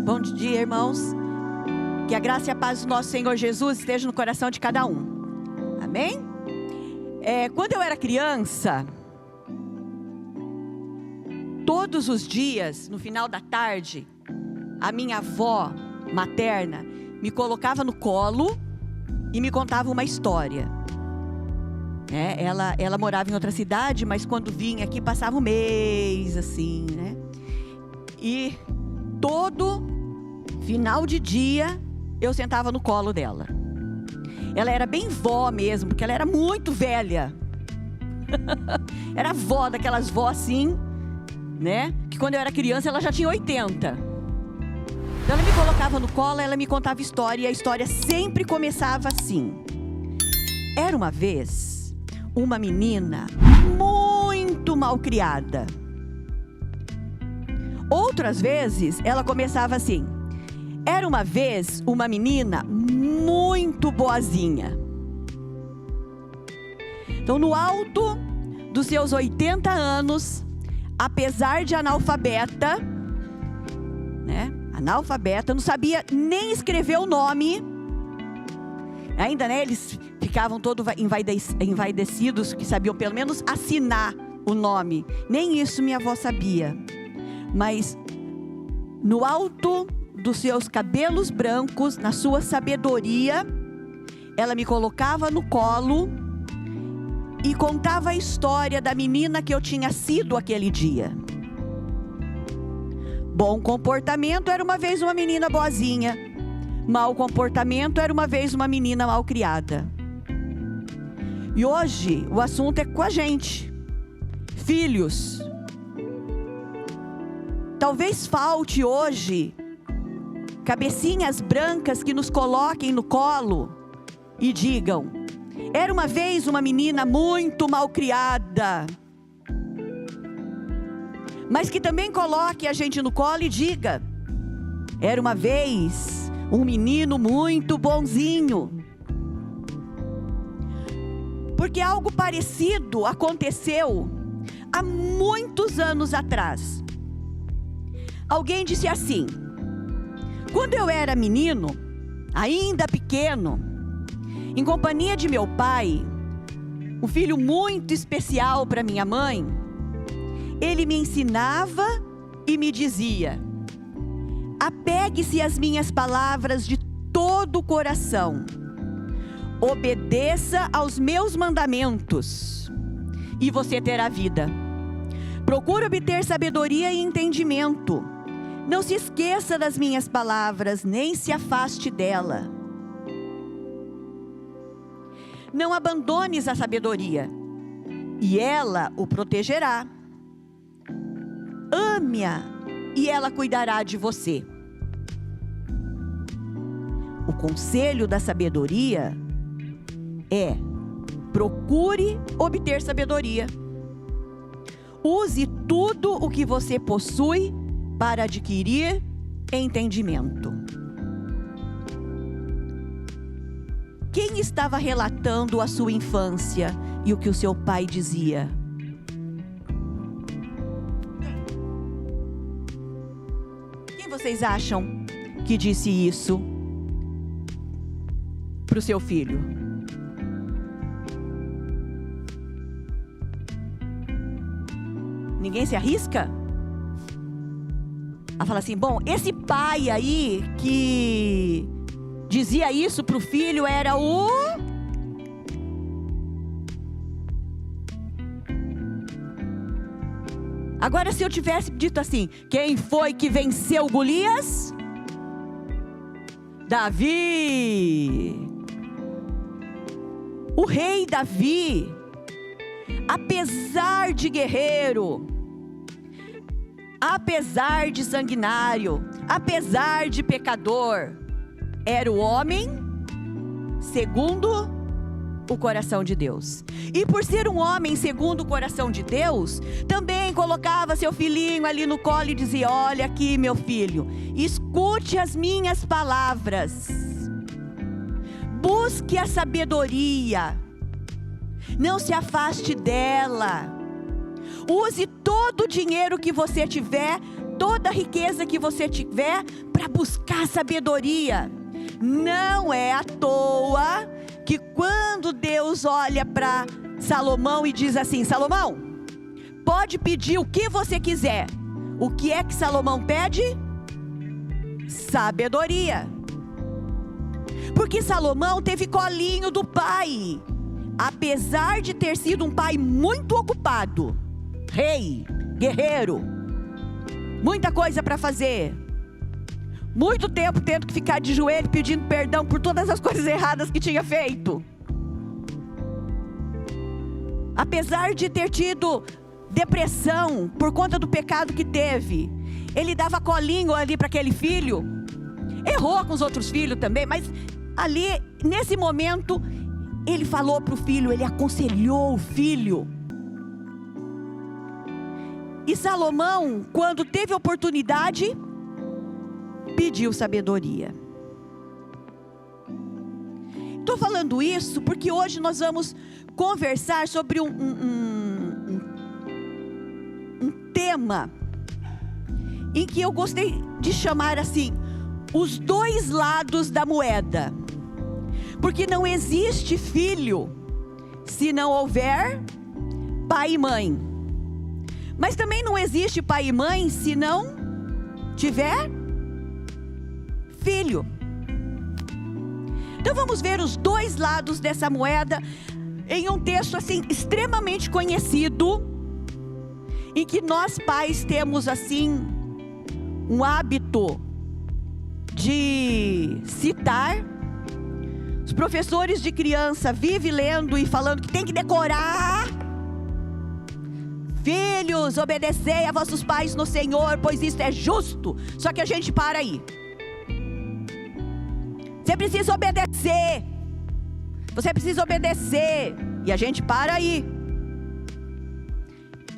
Bom dia, irmãos. Que a graça e a paz do nosso Senhor Jesus esteja no coração de cada um. Amém? Quando eu era criança, todos os dias, no final da tarde, a minha avó materna me colocava no colo e me contava uma história. Ela morava em outra cidade, mas quando vinha aqui passava um mês, assim, né? E todo final de dia eu sentava no colo dela. Ela era bem vó mesmo, porque ela era muito velha. Era vó, daquelas vó assim, né? Que quando eu era criança ela já tinha 80. Então ela me colocava no colo, ela me contava história, e a história sempre começava assim. Era uma vez uma menina muito mal criada. Outras vezes ela começava assim: era uma vez uma menina muito boazinha. Então, no alto dos seus 80 anos, apesar de analfabeta, né? Analfabeta, não sabia nem escrever o nome. Ainda, né? Eles ficavam todos envaidecidos, que sabiam pelo menos assinar o nome. Nem isso minha avó sabia. Mas no alto dos seus cabelos brancos, na sua sabedoria, ela me colocava no colo e contava a história da menina que eu tinha sido aquele dia. Bom comportamento era uma vez uma menina boazinha. Mau comportamento era uma vez uma menina mal criada. E hoje o assunto é com a gente. Filhos. Talvez falte hoje cabecinhas brancas que nos coloquem no colo e digam: era uma vez uma menina muito mal criada. Mas que também coloque a gente no colo e diga: era uma vez um menino muito bonzinho. Porque algo parecido aconteceu há muitos anos atrás. Alguém disse assim: quando eu era menino, ainda pequeno, em companhia de meu pai, um filho muito especial para minha mãe, ele me ensinava e me dizia: apegue-se às minhas palavras de todo o coração, obedeça aos meus mandamentos, e você terá vida. Procure obter sabedoria e entendimento. Não se esqueça das minhas palavras, nem se afaste dela. Não abandones a sabedoria, e ela o protegerá. Ame-a, e ela cuidará de você. O conselho da sabedoria é: procure obter sabedoria. Use tudo o que você possui para adquirir entendimento. Quem estava relatando a sua infância e o que o seu pai dizia? Quem vocês acham que disse isso para o seu filho? Ninguém se arrisca a falar assim: bom, esse pai aí que dizia isso para o filho era o... Agora, se eu tivesse dito assim: quem foi que venceu Golias? Davi. O rei Davi, apesar de guerreiro, apesar de sanguinário, apesar de pecador, era o homem segundo o coração de Deus. E por ser um homem segundo o coração de Deus, também colocava seu filhinho ali no colo e dizia: olha aqui, meu filho, escute as minhas palavras, busque a sabedoria, não se afaste dela, use todo o dinheiro que você tiver, toda toda a riqueza que você tiver para buscar sabedoria. Não é à toa que quando Deus olha para Salomão e diz assim: Salomão, pode pedir o que você quiser. O que é que Salomão pede? Sabedoria. Porque Salomão teve colinho do pai. Apesar de ter sido um pai muito ocupado, rei, guerreiro, muita coisa para fazer, muito tempo tendo que ficar de joelho pedindo perdão por todas as coisas erradas que tinha feito. Apesar de ter tido depressão por conta do pecado que teve, ele dava colinho ali para aquele filho. Errou com os outros filhos também, mas ali, nesse momento, ele falou para o filho, ele aconselhou o filho. E Salomão, quando teve oportunidade, pediu sabedoria. Estou falando isso porque hoje nós vamos conversar sobre um tema em que eu gostei de chamar assim, os dois lados da moeda. Porque não existe filho se não houver pai e mãe. Mas também não existe pai e mãe se não tiver filho. Então vamos ver os dois lados dessa moeda em um texto assim extremamente conhecido, em que nós pais temos assim um hábito de citar. Os professores de criança vivem lendo e falando que tem que decorar. Filhos, obedecei a vossos pais no Senhor, pois isto é justo. Só que a gente para aí. Você precisa obedecer. Você precisa obedecer. E a gente para aí.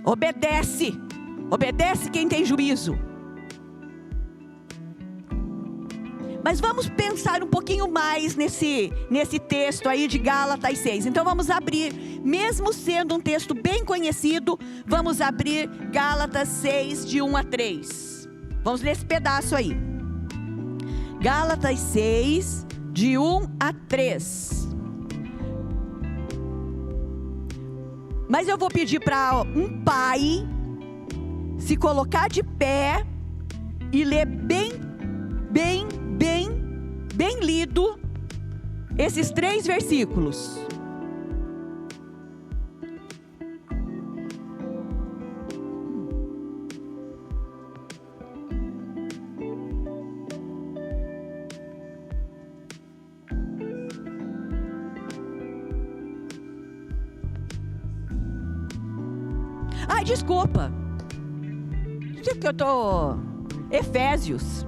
Obedece. Obedece quem tem juízo. Mas vamos pensar um pouquinho mais nesse texto aí de Gálatas 6. Então vamos abrir, mesmo sendo um texto bem conhecido, vamos abrir Gálatas 6, de 1 a 3. Vamos ler esse pedaço aí. Gálatas 6, de 1 a 3. Mas eu vou pedir para um pai se colocar de pé e ler bem lido esses 3 versículos. Ai, desculpa. Isso que eu tô... Efésios.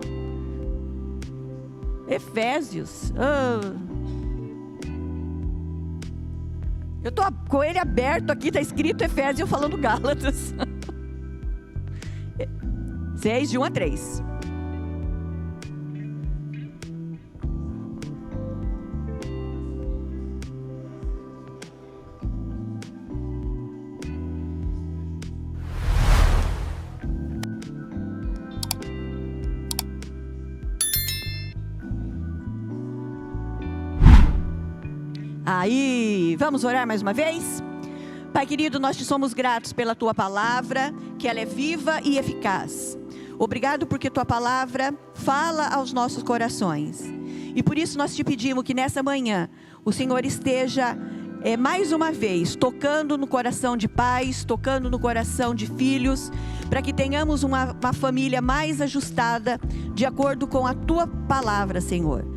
Eu tô com ele aberto aqui, tá escrito Efésios, eu falando Gálatas. 6, de 1 a 3. Aí, vamos orar mais uma vez? Pai querido, nós te somos gratos pela tua palavra, que ela é viva e eficaz. Obrigado porque tua palavra fala aos nossos corações. E por isso nós te pedimos que nessa manhã o Senhor esteja mais uma vez tocando no coração de pais, tocando no coração de filhos, para que tenhamos uma família mais ajustada de acordo com a tua palavra, Senhor.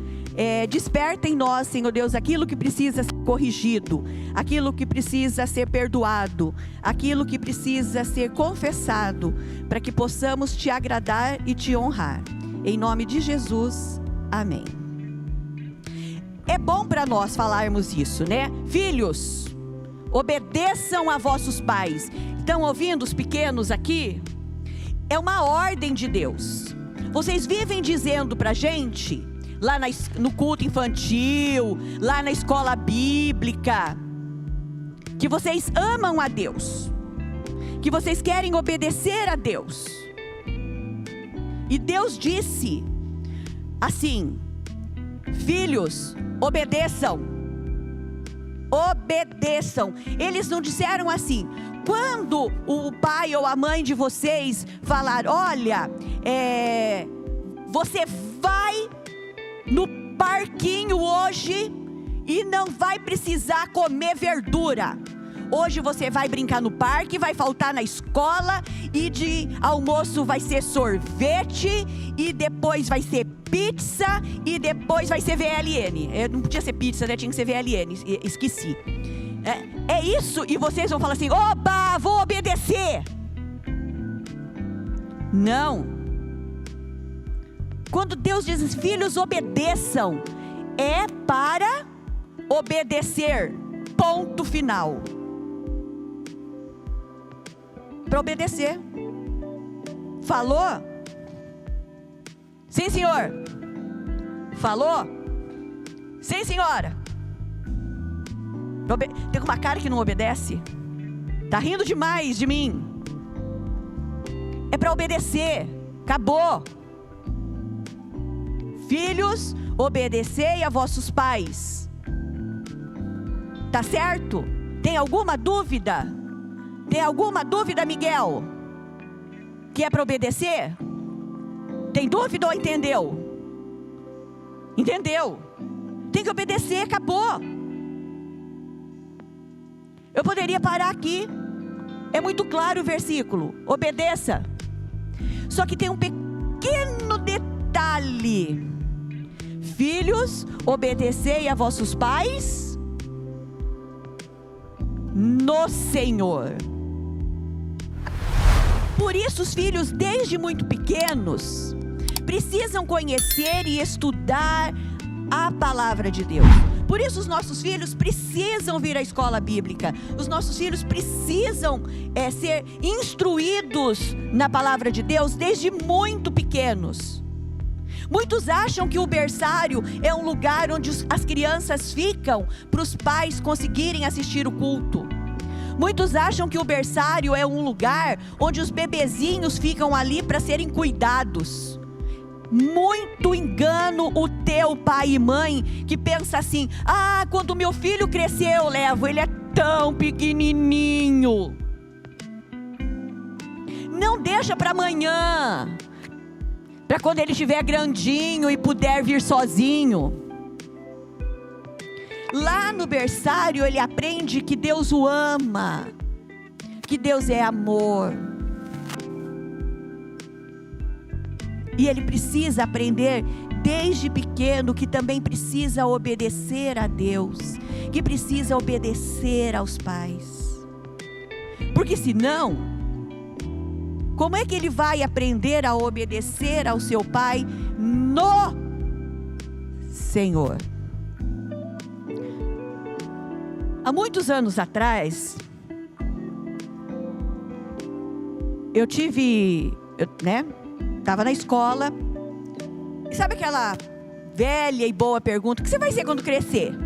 Desperta em nós, Senhor Deus, aquilo que precisa ser corrigido, aquilo que precisa ser perdoado, aquilo que precisa ser confessado, para que possamos te agradar e te honrar. Em nome de Jesus, amém. É bom para nós falarmos isso, né? Filhos, obedeçam a vossos pais. Estão ouvindo os pequenos aqui? É uma ordem de Deus. Vocês vivem dizendo para a gente... lá no culto infantil, lá na escola bíblica, que vocês amam a Deus, que vocês querem obedecer a Deus. E Deus disse assim: filhos, obedeçam. Obedeçam. Eles não disseram assim: quando o pai ou a mãe de vocês falar, olha, você vai no parquinho hoje e não vai precisar comer verdura. Hoje você vai brincar no parque, vai faltar na escola, e de almoço vai ser sorvete, e depois vai ser pizza, e depois vai ser VLN. Não podia ser pizza, né? Tinha que ser VLN, esqueci. É isso, e vocês vão falar assim: oba, vou obedecer. Não. Quando Deus diz, filhos, obedeçam, é para obedecer, ponto final. Para obedecer. Falou? Sim, senhor. Falou? Sim, senhora. Tem uma cara que não obedece. Tá rindo demais de mim. É para obedecer. Acabou. Filhos, obedecei a vossos pais. Tá certo? Tem alguma dúvida? Tem alguma dúvida, Miguel? Que é para obedecer? Tem dúvida ou entendeu? Entendeu? Tem que obedecer, acabou. Eu poderia parar aqui. É muito claro o versículo. Obedeça. Só que tem um pequeno detalhe. Filhos, obedecei a vossos pais no Senhor. Por isso os filhos, desde muito pequenos, precisam conhecer e estudar a palavra de Deus. Por isso os nossos filhos precisam vir à escola bíblica. Os nossos filhos precisam ser instruídos na palavra de Deus desde muito pequenos. Muitos acham que o berçário é um lugar onde as crianças ficam para os pais conseguirem assistir o culto. Muitos acham que o berçário é um lugar onde os bebezinhos ficam ali para serem cuidados. Muito engano o teu pai e mãe que pensa assim: ah, quando meu filho crescer eu levo, ele é tão pequenininho. Não deixa para amanhã, para quando ele estiver grandinho e puder vir sozinho. Lá no berçário ele aprende que Deus o ama, que Deus é amor. E ele precisa aprender desde pequeno que também precisa obedecer a Deus, que precisa obedecer aos pais. Porque senão, como é que ele vai aprender a obedecer ao seu pai no Senhor? Há muitos anos atrás, eu estava na escola, e sabe aquela velha e boa pergunta: o que você vai ser quando crescer?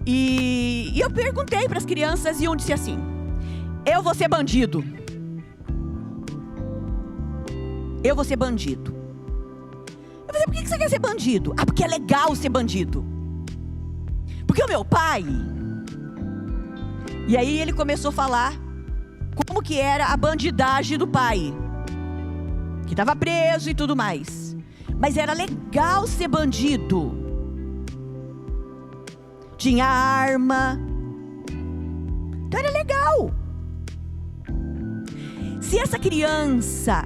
E eu perguntei para as crianças e um disse assim: eu vou ser bandido. Eu vou ser bandido. Eu falei: por que você quer ser bandido? Ah, porque é legal ser bandido. Porque o meu pai... E aí ele começou a falar como que era a bandidagem do pai, que estava preso e tudo mais. Mas era legal ser bandido. Tinha arma. Então era legal. Se essa criança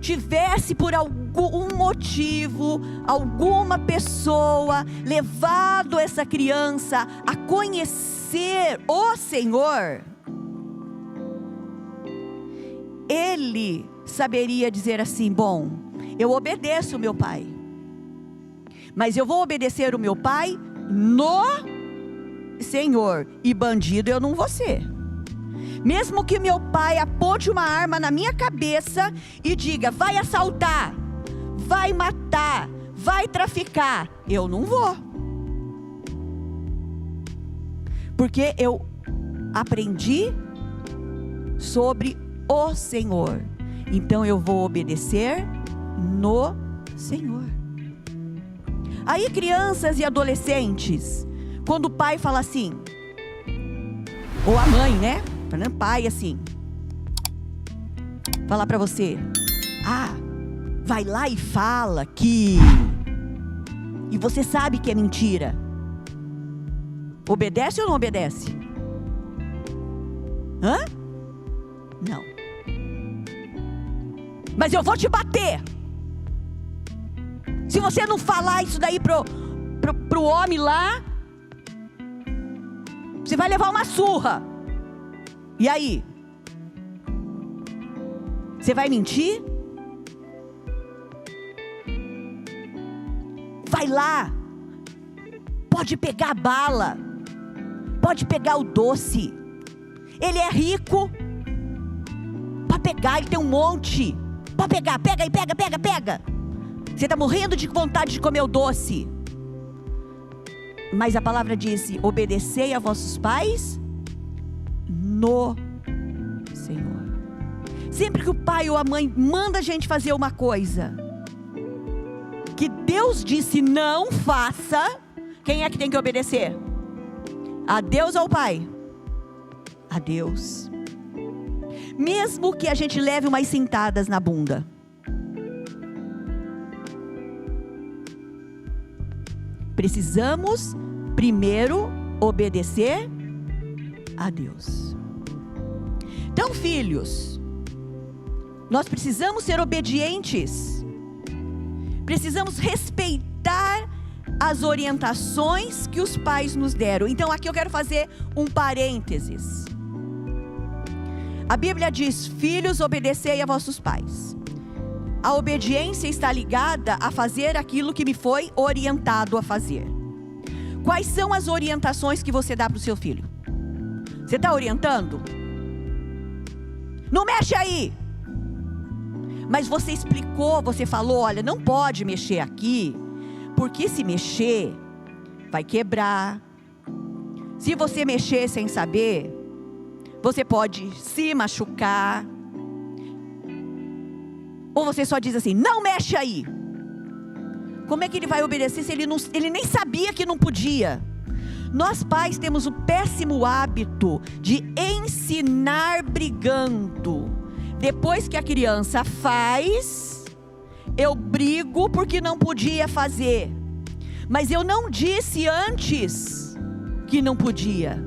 tivesse por algum motivo, alguma pessoa levado essa criança a conhecer o Senhor, ele saberia dizer assim: bom, eu obedeço o meu pai, mas eu vou obedecer o meu pai no Senhor, e bandido eu não vou ser. Mesmo que meu pai aponte uma arma na minha cabeça e diga: vai assaltar, vai matar, vai traficar, eu não vou. Porque eu aprendi sobre o Senhor. Então eu vou obedecer no Senhor. Aí crianças e adolescentes, quando o pai fala assim, ou a mãe, né? Falando pai assim, falar para você, vai lá e fala que... E você sabe que é mentira. Obedece ou não obedece? Não. Mas eu vou te bater. Se você não falar isso daí pro homem lá, você vai levar uma surra. E aí? Você vai mentir? Vai lá. Pode pegar a bala. Pode pegar o doce. Ele é rico. Pode pegar, ele tem um monte. Pode pegar, pega aí, pega. Você está morrendo de vontade de comer o doce. Mas a palavra disse, obedecei a vossos pais no Senhor. Sempre que o pai ou a mãe manda a gente fazer uma coisa que Deus disse não faça, quem é que tem que obedecer? A Deus ou ao pai? A Deus. Mesmo que a gente leve umas sentadas na bunda. Precisamos primeiro obedecer a Deus. Então, filhos, nós precisamos ser obedientes. Precisamos respeitar as orientações que os pais nos deram. Então, aqui eu quero fazer um parênteses. A Bíblia diz, filhos, obedecei a vossos pais. A obediência está ligada a fazer aquilo que me foi orientado a fazer. Quais são as orientações que você dá para o seu filho? Você está orientando? Não mexe aí! Mas você explicou, você falou, olha, não pode mexer aqui, porque se mexer, vai quebrar. Se você mexer sem saber, você pode se machucar. Ou você só diz assim, não mexe aí. Como é que ele vai obedecer se ele nem sabia que não podia? Nós pais temos o péssimo hábito de ensinar brigando. Depois que a criança faz, eu brigo porque não podia fazer. Mas eu não disse antes que não podia.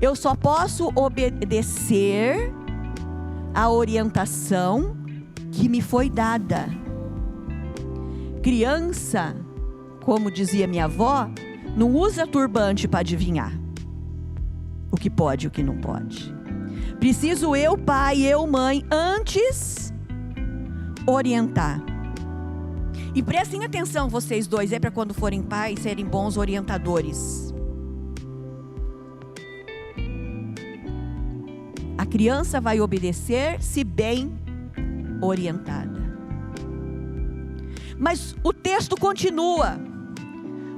Eu só posso obedecer a orientação que me foi dada. Criança, como dizia minha avó, não usa turbante para adivinhar o que pode e o que não pode. Preciso eu, pai, eu, mãe, antes orientar. E prestem atenção vocês dois, para quando forem pais, serem bons orientadores. A criança vai obedecer se bem orientada. Mas o texto continua.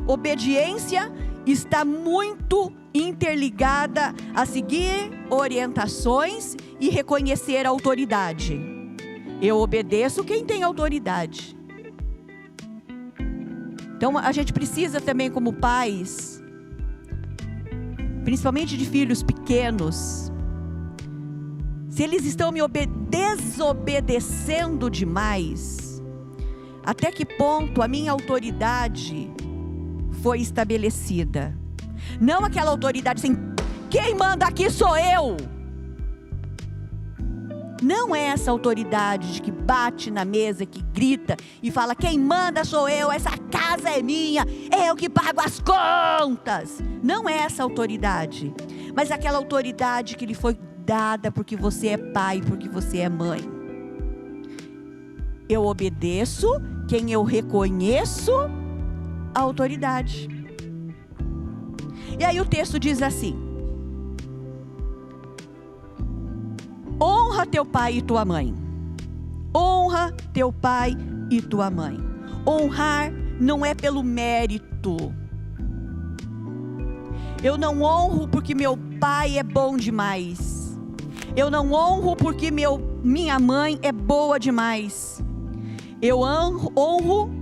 Obediência está muito interligada a seguir orientações e reconhecer a autoridade. Eu obedeço quem tem autoridade. Então a gente precisa também, como pais, principalmente de filhos pequenos, se eles estão me desobedecendo demais, até que ponto a minha autoridade foi estabelecida? Não aquela autoridade assim, quem manda aqui sou eu. Não é essa autoridade de que bate na mesa, que grita e fala, quem manda sou eu, essa casa é minha, eu que pago as contas. Não é essa autoridade, mas aquela autoridade que lhe foi dada porque você é pai, porque você é mãe. Eu obedeço quem eu reconheço a autoridade. E aí o texto diz assim: honra teu pai e tua mãe. Honra teu pai e tua mãe. Honrar não é pelo mérito. Eu não honro porque meu pai é bom demais. Eu não honro porque meu minha mãe é boa demais. Eu honro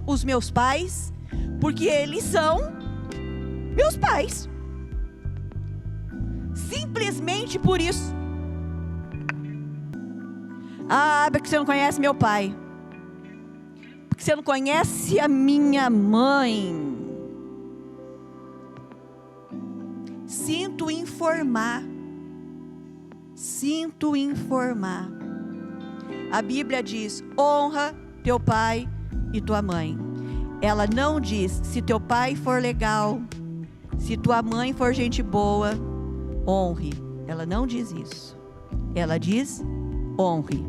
os meus pais, porque eles são meus pais. Simplesmente por isso. Porque você não conhece meu pai. Porque você não conhece a minha mãe. Sinto informar. A Bíblia diz: honra teu pai e tua mãe. Ela não diz: se teu pai for legal, se tua mãe for gente boa, honre. Ela não diz isso. Ela diz: honre.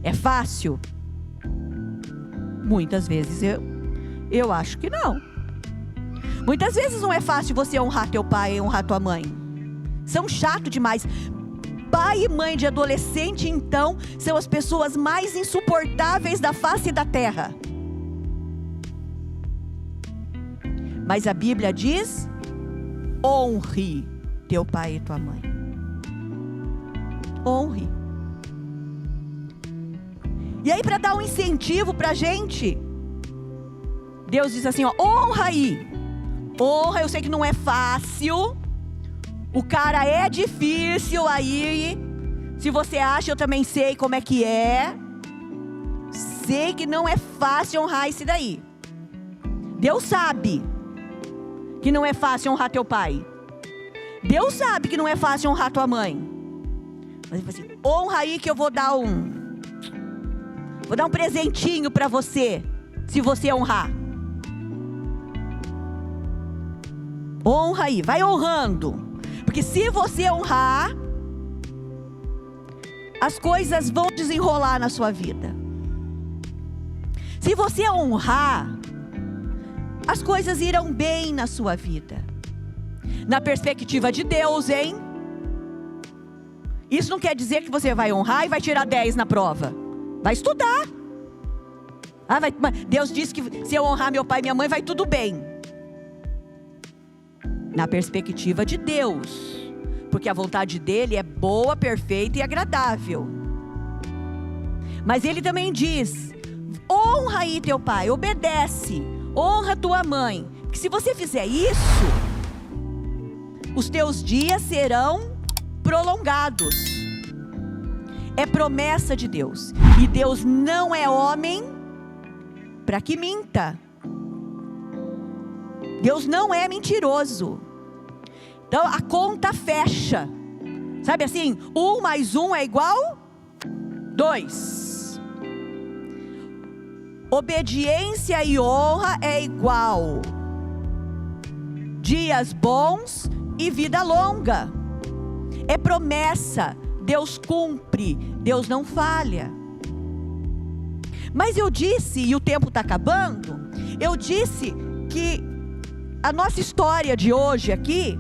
É fácil? Muitas vezes eu acho que não. Muitas vezes não é fácil você honrar teu pai e honrar tua mãe. São chato demais. Pai e mãe de adolescente, então, são as pessoas mais insuportáveis da face da terra. Mas a Bíblia diz: honre teu pai e tua mãe. Honre. E aí, para dar um incentivo pra gente, Deus diz assim, ó: honra aí. Honra, eu sei que não é fácil. O cara é difícil aí. Se você acha, eu também sei como é que é. Sei que não é fácil honrar esse daí. Deus sabe que não é fácil honrar teu pai. Deus sabe que não é fácil honrar tua mãe. Mas ele fala assim: honra aí que eu vou dar um presentinho para você, se você honrar. Honra aí, vai honrando. Porque se você honrar, as coisas vão desenrolar na sua vida. Se você honrar, as coisas irão bem na sua vida. Na perspectiva de Deus, hein? Isso não quer dizer que você vai honrar e vai tirar 10 na prova. Vai estudar. Deus disse que se eu honrar meu pai e minha mãe, vai tudo bem. Na perspectiva de Deus. Porque a vontade dele é boa, perfeita e agradável. Mas ele também diz: honra aí teu pai, obedece, honra tua mãe. Porque se você fizer isso, os teus dias serão prolongados. É promessa de Deus. E Deus não é homem para que minta. Deus não é mentiroso. Então a conta fecha. Sabe assim? 1 mais 1 é igual 2. Obediência e honra é igual dias bons e vida longa. É promessa. Deus cumpre. Deus não falha. Mas eu disse, e o tempo está acabando, eu disse que a nossa história de hoje aqui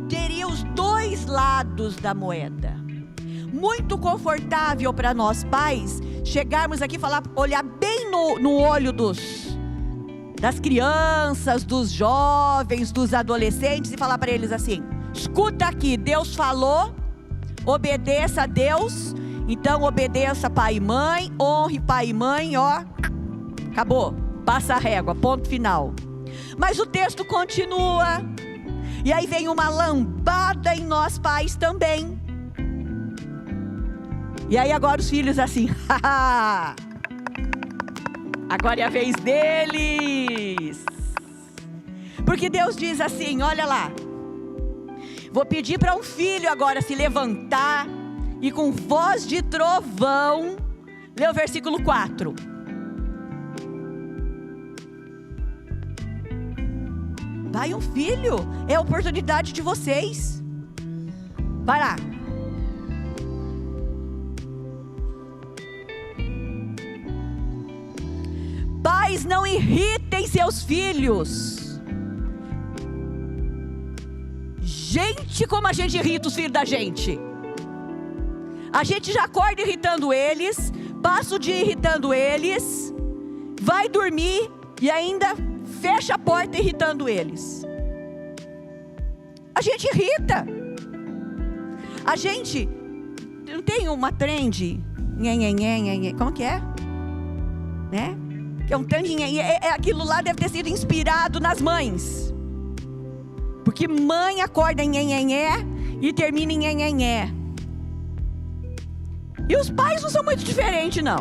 teria os dois lados da moeda. Muito confortável para nós pais chegarmos aqui e olhar bem no olho das crianças, dos jovens, dos adolescentes e falar para eles assim: escuta aqui, Deus falou, obedeça a Deus, então obedeça pai e mãe, honre pai e mãe, ó, acabou, passa a régua, ponto final. Mas o texto continua. E aí vem uma lambada em nós pais também. E aí agora os filhos assim, agora é a vez deles. Porque Deus diz assim, olha lá: vou pedir para um filho agora se levantar e com voz de trovão, lê o versículo 4. Vai um filho, é a oportunidade de vocês. Vai lá. Pais, não irritem seus filhos. Gente, como a gente irrita os filhos da gente. A gente já acorda irritando eles, passa o dia irritando eles, vai dormir e ainda fecha a porta irritando eles. A gente irrita. A gente não tem uma trend? Como que é? Né? Que é um tanto de aquilo lá deve ter sido inspirado nas mães. Porque mãe acorda em e termina em E os pais não são muito diferentes, não.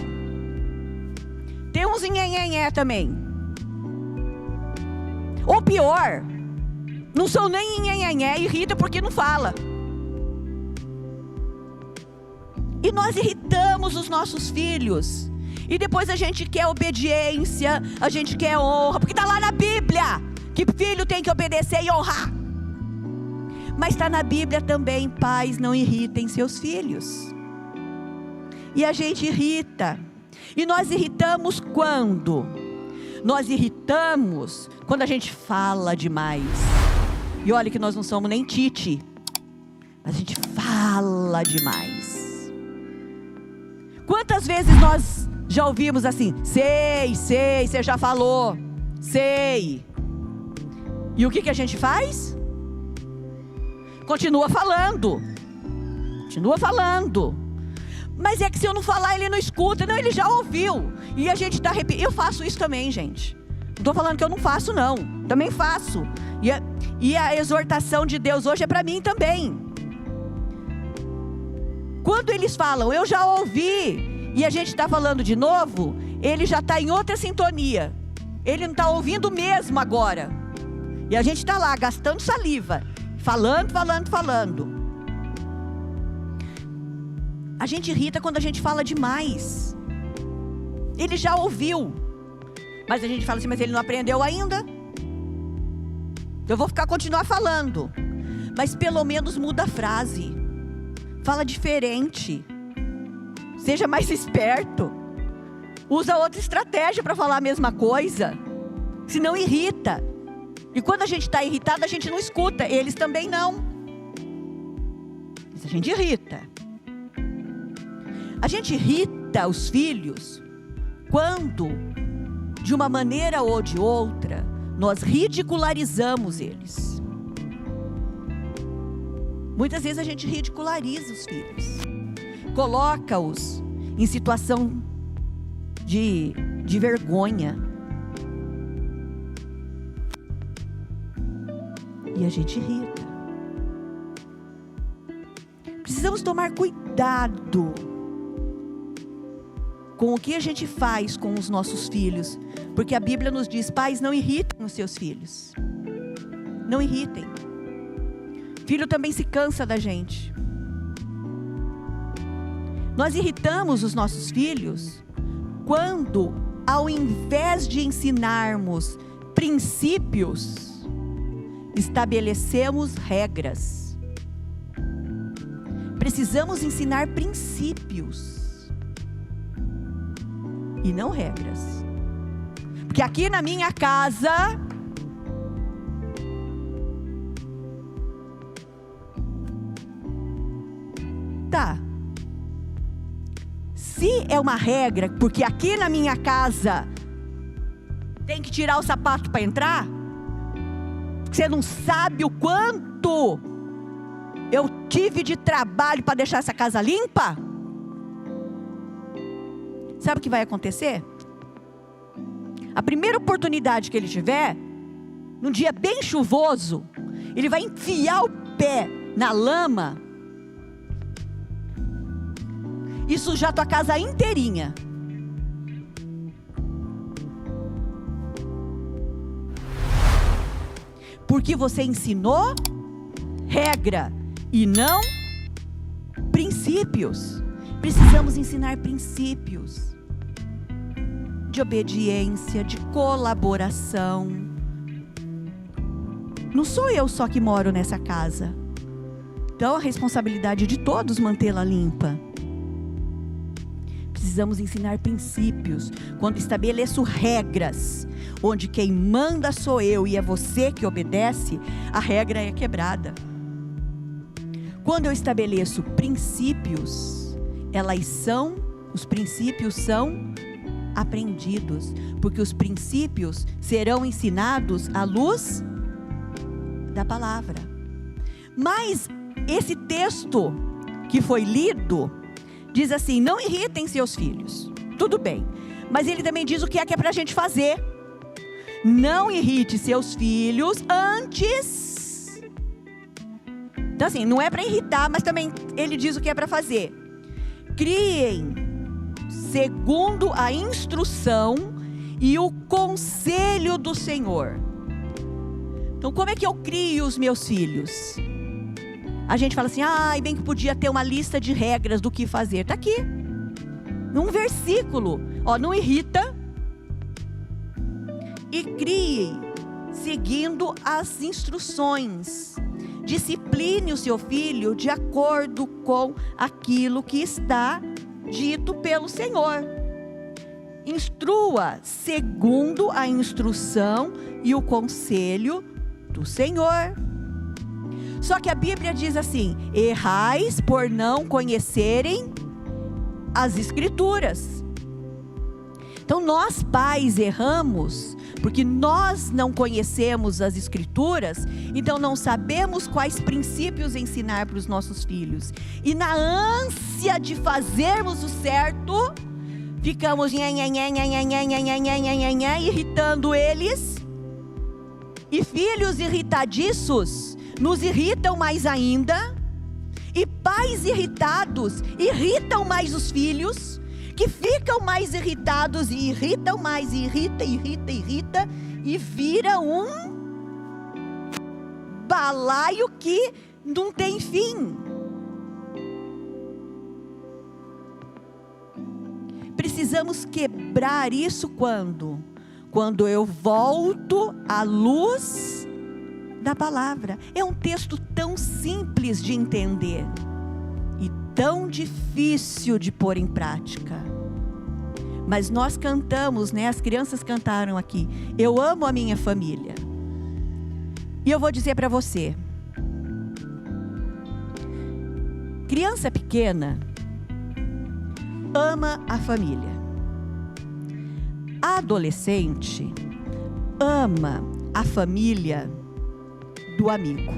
Tem uns em também. Ou pior, não são nem irrita porque não fala. E nós irritamos os nossos filhos. E depois a gente quer obediência, a gente quer honra, porque está lá na Bíblia que filho tem que obedecer e honrar. Mas está na Bíblia também: pais, não irritem seus filhos. E a gente irrita. E nós irritamos quando? Nós irritamos quando a gente fala demais. E olha que nós não somos nem tite, mas a gente fala demais. Quantas vezes nós já ouvimos assim: sei, você já falou, sei. E o que a gente faz? Continua falando. Mas é que se eu não falar, ele não escuta. Não, ele já ouviu. E a gente está repetindo. Eu faço isso também, gente. Não estou falando que eu não faço, não. Também faço. E a exortação de Deus hoje é para mim também. Quando eles falam, eu já ouvi, e a gente está falando de novo, ele já está em outra sintonia. Ele não está ouvindo mesmo agora. E a gente está lá, gastando saliva. Falando. A gente irrita quando a gente fala demais. Ele já ouviu. Mas a gente fala assim: mas ele não aprendeu ainda. Eu vou continuar falando. Mas pelo menos muda a frase. Fala diferente. Seja mais esperto. Usa outra estratégia para falar a mesma coisa. Senão irrita. E quando a gente está irritado, a gente não escuta. Eles também não. Mas a gente irrita. A gente irrita os filhos quando, de uma maneira ou de outra, nós ridicularizamos eles. Muitas vezes a gente ridiculariza os filhos. Coloca-os em situação de vergonha. E a gente irrita. Precisamos tomar cuidado com o que a gente faz com os nossos filhos. Porque a Bíblia nos diz: pais, não irritem os seus filhos. Não irritem. Filho também se cansa da gente. Nós irritamos os nossos filhos quando, ao invés de ensinarmos princípios, estabelecemos regras. Precisamos ensinar princípios e não regras. Porque aqui na minha casa, tá. Se é uma regra, porque aqui na minha casa tem que tirar o sapato para entrar, você não sabe o quanto eu tive de trabalho para deixar essa casa limpa? Sabe o que vai acontecer? A primeira oportunidade que ele tiver, num dia bem chuvoso, ele vai enfiar o pé na lama e sujar tua casa inteirinha. Porque você ensinou regra e não princípios. Precisamos ensinar princípios de obediência, de colaboração. Não sou eu só que moro nessa casa. Então a responsabilidade de todos mantê-la limpa. Precisamos ensinar princípios. Quando estabeleço regras, onde quem manda sou eu e é você que obedece, a regra é quebrada. Quando eu estabeleço princípios, os princípios são aprendidos, porque os princípios serão ensinados à luz da palavra. Mas esse texto que foi lido, diz assim: não irritem seus filhos. Tudo bem. Mas ele também diz o que é para a gente fazer. Não irrite seus filhos antes. Então assim, não é para irritar, mas também ele diz o que é para fazer. Criem segundo a instrução e o conselho do Senhor. Então como é que eu crio os meus filhos? A gente fala assim: bem que podia ter uma lista de regras do que fazer. Está aqui, num versículo. Não irrita. E crie seguindo as instruções. Discipline o seu filho de acordo com aquilo que está dito pelo Senhor. Instrua segundo a instrução e o conselho do Senhor. Só que a Bíblia diz assim: errais por não conhecerem as Escrituras. Então nós pais erramos porque nós não conhecemos as Escrituras, então não sabemos quais princípios ensinar para os nossos filhos. E na ânsia de fazermos o certo, ficamos irritando eles. E filhos irritadiços nos irritam mais ainda. E pais irritados irritam mais os filhos, que ficam mais irritados e irritam mais, e irrita, e vira um balaio que não tem fim. Precisamos quebrar isso quando eu volto à luz da palavra. É um texto tão simples de entender e tão difícil de pôr em prática. Mas nós cantamos, né? As crianças cantaram aqui: eu amo a minha família. E eu vou dizer para você, criança pequena ama a família. Adolescente ama a família do amigo.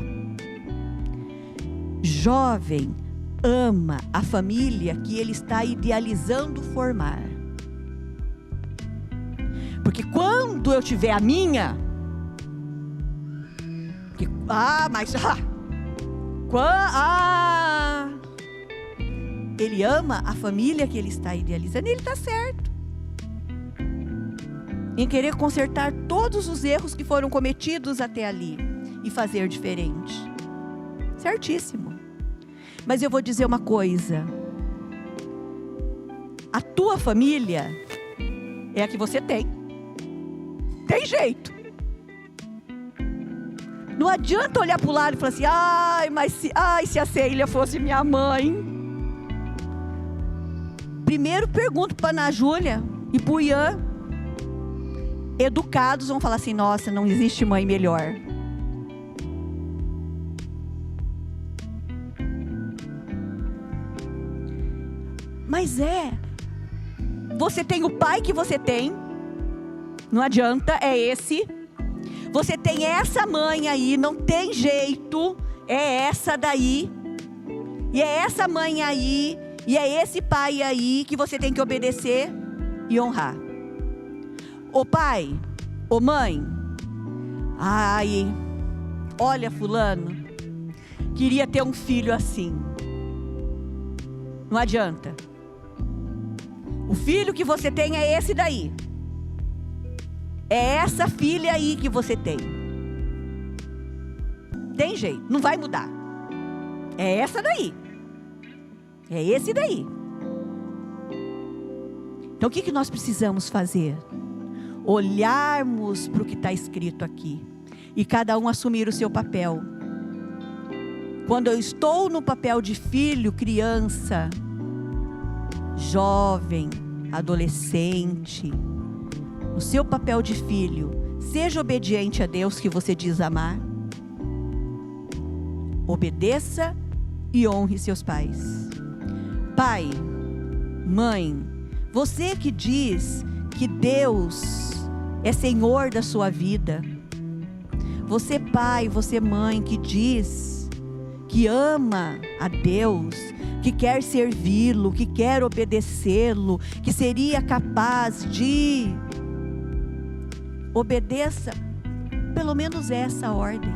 Jovem ama a família que ele está idealizando formar. Porque quando eu tiver a minha, ele ama a família que ele está idealizando, e ele está certo em querer consertar todos os erros que foram cometidos até ali e fazer diferente. Certíssimo. Mas eu vou dizer uma coisa: a tua família é a que você tem. Tem jeito. Não adianta olhar para o lado e falar assim: se a Célia fosse minha mãe. Primeiro pergunto para a Ana Júlia e para o Ian. Educados vão falar assim: nossa, não existe mãe melhor. Mas você tem o pai que você tem, não adianta, é esse. Você tem essa mãe aí, não tem jeito, é essa daí. E é essa mãe aí, e é esse pai aí que você tem que obedecer e honrar. Ô pai, ô mãe, olha fulano, queria ter um filho assim. Não adianta. O filho que você tem é esse daí. É essa filha aí que você tem. Tem jeito, não vai mudar. É essa daí. É esse daí. Então o que nós precisamos fazer? Olharmos para o que está escrito aqui. E cada um assumir o seu papel. Quando eu estou no papel de filho, criança, jovem, adolescente, o seu papel de filho, seja obediente a Deus que você diz amar. Obedeça e honre seus pais. Pai, mãe, você que diz que Deus é Senhor da sua vida. Você pai, você mãe que diz que ama a Deus, que quer servi-lo, que quer obedecê-lo, que seria capaz de... Obedeça pelo menos essa ordem.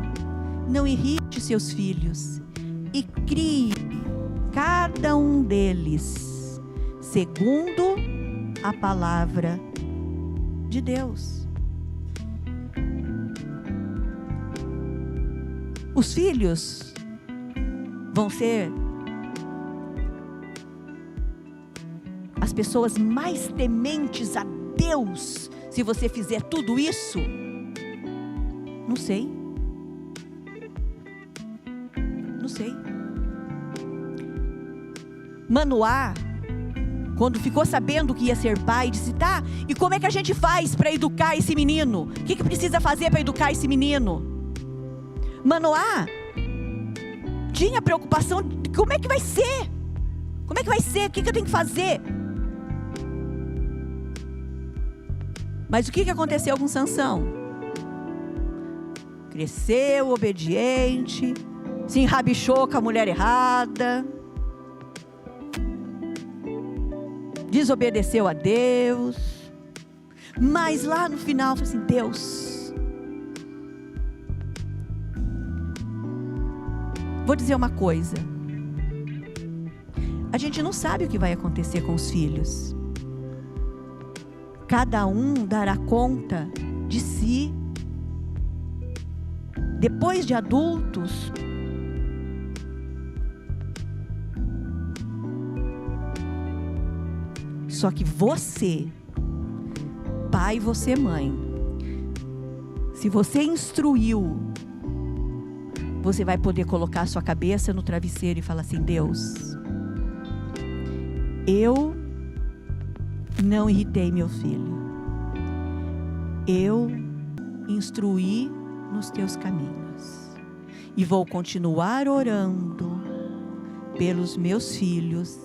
Não irrite seus filhos e crie cada um deles segundo a palavra de Deus. Os filhos vão ser as pessoas mais tementes a Deus se você fizer tudo isso? Não sei. Não sei. Manoá, quando ficou sabendo que ia ser pai, disse: tá, e como é que a gente faz para educar esse menino? O que precisa fazer para educar esse menino? Manoá tinha preocupação de como é que vai ser? Como é que vai ser? O que eu tenho que fazer? Mas o que aconteceu com Sansão? Cresceu obediente, se enrabichou com a mulher errada, desobedeceu a Deus, mas lá no final falou assim: Deus, vou dizer uma coisa, a gente não sabe o que vai acontecer com os filhos. Cada um dará conta de si. Depois de adultos, só que você, pai, você mãe, se você instruiu, você vai poder colocar a sua cabeça no travesseiro e falar assim: Deus, eu não irritei meu filho, eu instruí nos teus caminhos, e vou continuar orando pelos meus filhos,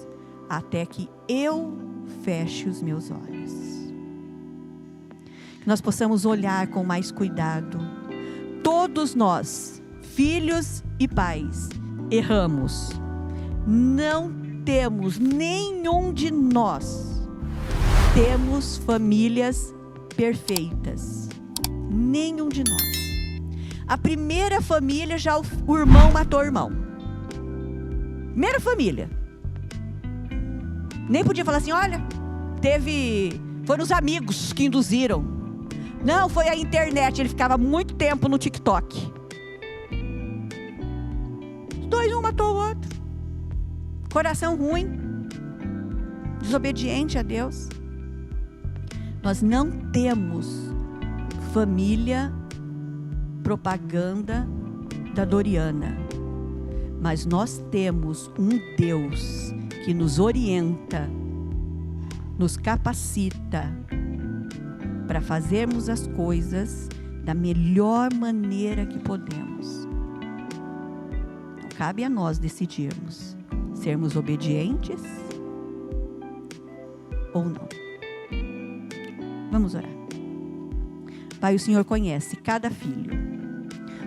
até que eu feche os meus olhos. Que nós possamos olhar com mais cuidado. Todos nós, filhos e pais, erramos. Não temos, nenhum de nós temos famílias perfeitas. Nenhum de nós. A primeira família, já o irmão matou o irmão. Primeira família. Nem podia falar assim: olha, foram os amigos que induziram. Não, foi a internet. Ele ficava muito tempo no TikTok. Os dois, um matou o outro. Coração ruim, desobediente a Deus. Nós não temos família propaganda da Doriana, mas nós temos um Deus que nos orienta, nos capacita para fazermos as coisas da melhor maneira que podemos. Então, cabe a nós decidirmos sermos obedientes ou não. Vamos orar. Pai, o Senhor conhece cada filho,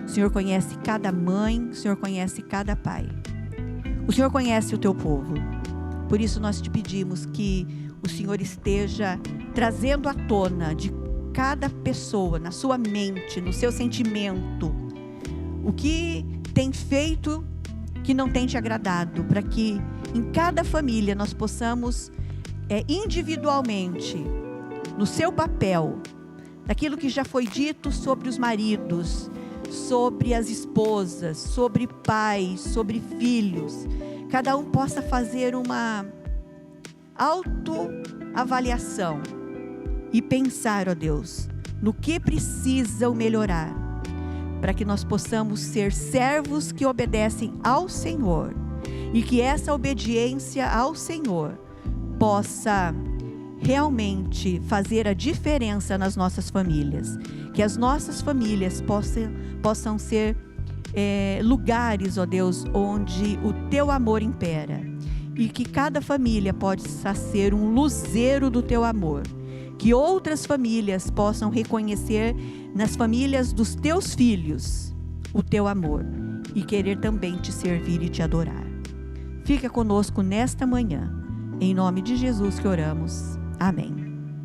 o Senhor conhece cada mãe, o Senhor conhece cada pai, o Senhor conhece o teu povo. Por isso nós te pedimos que o Senhor esteja trazendo à tona de cada pessoa, na sua mente, no seu sentimento, o que tem feito que não tem te agradado, para que em cada família nós possamos individualmente, no seu papel, daquilo que já foi dito sobre os maridos, sobre as esposas, sobre pais, sobre filhos, cada um possa fazer uma autoavaliação e pensar, ó Deus, no que precisam melhorar, para que nós possamos ser servos que obedecem ao Senhor, e que essa obediência ao Senhor possa realmente fazer a diferença nas nossas famílias, que as nossas famílias possam ser lugares, ó Deus, onde o teu amor impera, e que cada família possa ser um luzeiro do teu amor, que outras famílias possam reconhecer nas famílias dos teus filhos o teu amor, e querer também te servir e te adorar. Fica conosco nesta manhã. Em nome de Jesus que oramos. Amém.